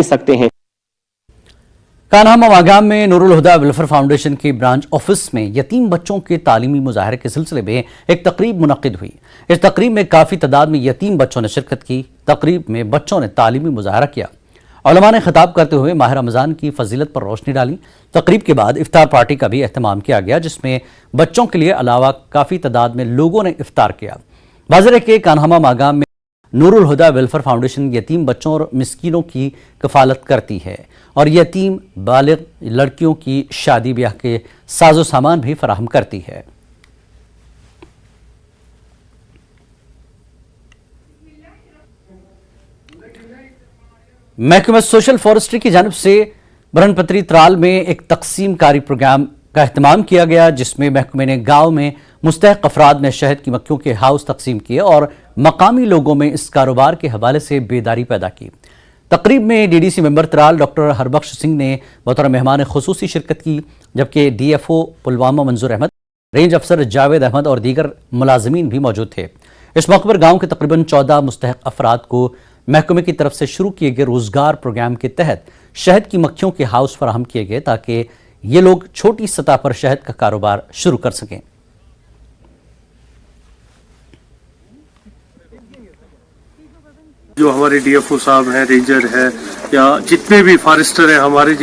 सकते हैं। कान्हा मागाम में नूरुल हुदा वेलफेयर फाउंडेशन के ब्रांच ऑफिस में यतीम बच्चों के तालीमी मुजाहरे के सिलसिले में एक तकरीब मुनक्किद हुई। इस तकरीब में काफ़ी तादाद में यतीम बच्चों ने शिरकत की। तकरीब में बच्चों ने तालीमी मुजाहरा किया। उलमा ने खिताब करते हुए माह रमज़ान की फजीलत पर रोशनी डाली। तकरीब के बाद इफ्तार पार्टी का भी एहतमाम किया गया, जिसमें बच्चों के लिए अलावा काफ़ी तादाद में लोगों ने इफ्तार किया। बाज़ार के कान्हा मागाम में नूरुल हुदा वेलफेयर फाउंडेशन यतीम बच्चों और मिस्कीनों की कफालत करती है और यतीम बालिग लड़कियों की शादी ब्याह के साजो सामान भी फराहम करती है। महकमा सोशल फॉरेस्ट्री की जानिब से बरनपत्री त्राल में एक तकसीमकारी प्रोग्राम का एहतमाम किया गया, जिसमें महकमे ने गांव में मुस्तहक अफराद में शहद की मक्खियों के हाउस तकसीम किए और मकामी लोगों में इस कारोबार के हवाले से बेदारी पैदा की। तकरीब में DDC member Tral doctor Harbakhsh Singh ने बतौर मेहमान खुसूसी शिरकत की, जबकि डीएफओ पुलवामा मंजूर अहमद, रेंज अफसर जावेद अहमद और दीगर मुलाजमीन भी मौजूद थे। इस मौके पर गाँव के तकरीबन 14 मुस्तहक अफराद को महकमे की तरफ से शुरू किए गए रोजगार प्रोग्राम के तहत शहद की मक्खियों के हाउस फराहम किए गए, ताकि ये लोग छोटी सतह पर शहद का कारोबार शुरू कर सकें। जो हमारे डीएफओ साहब हैं, रेंजर है या जितने भी फॉरेस्टर हैं हमारे,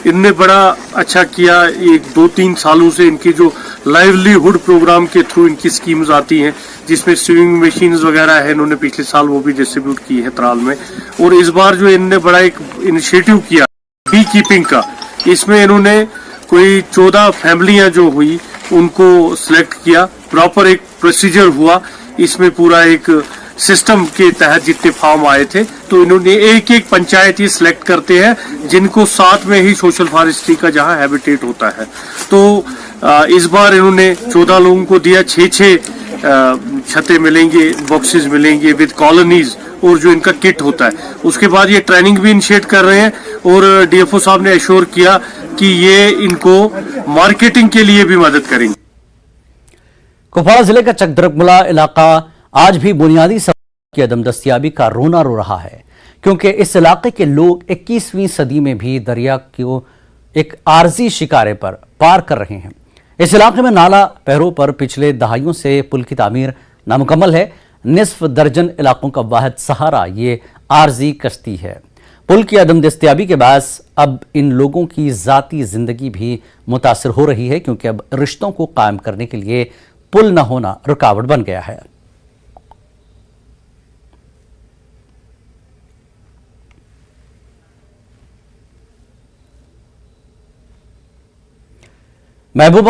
इनने बड़ा अच्छा किया। एक 2-3 सालों से इनकी जो लाइवलीहुड प्रोग्राम के थ्रू इनकी स्कीम्स आती हैं, जिसमें स्विमिंग मशीन्स वगैरह है, इन्होंने पिछले साल वो भी डिस्ट्रीब्यूट की है त्राल में। और इस बार जो इन्होंने बड़ा एक इनिशिएटिव किया बी कीपिंग का, इसमें इन्होंने कोई 14 फैमिलियां जो हुई उनको सिलेक्ट किया। प्रॉपर एक प्रोसीजर हुआ, इसमें पूरा एक सिस्टम के तहत जितने फार्म आए थे, तो इन्होंने एक एक पंचायत ही सिलेक्ट करते हैं जिनको साथ में ही सोशल फॉरेस्ट्री का जहां हैबिटेट होता है। तो इस बार इन्होंने 14 लोगों को दिया। 6-6 छतें मिलेंगे, बॉक्सेस मिलेंगे विद कॉलोनीज, और जो इनका किट होता है। उसके बाद ये ट्रेनिंग भी इनिशिएट कर रहे हैं और डीएफओ साहब ने एश्योर किया कि ये इनको मार्केटिंग के लिए भी मदद करेंगे। कुपवाड़ा जिले का चकदरमुला इलाका आज भी बुनियादी सवाल की अदम दस्तियाबी का रोना रो रहा है, क्योंकि इस इलाके के लोग 21वीं सदी में भी दरिया को एक आरजी शिकारे पर पार कर रहे हैं। इस इलाके में नाला पहरों पर पिछले दहाइयों से पुल की तामीर नामुकम्मल है। निस्फ दर्जन इलाकों का वाहिद सहारा ये आरजी कश्ती है। पुल की अदम दस्तियाबी के बायस अब इन लोगों की ज़ाती ज़िंदगी भी मुतासिर हो रही है, क्योंकि अब रिश्तों को कायम करने के लिए पुल न होना रुकावट बन गया है। महबूबा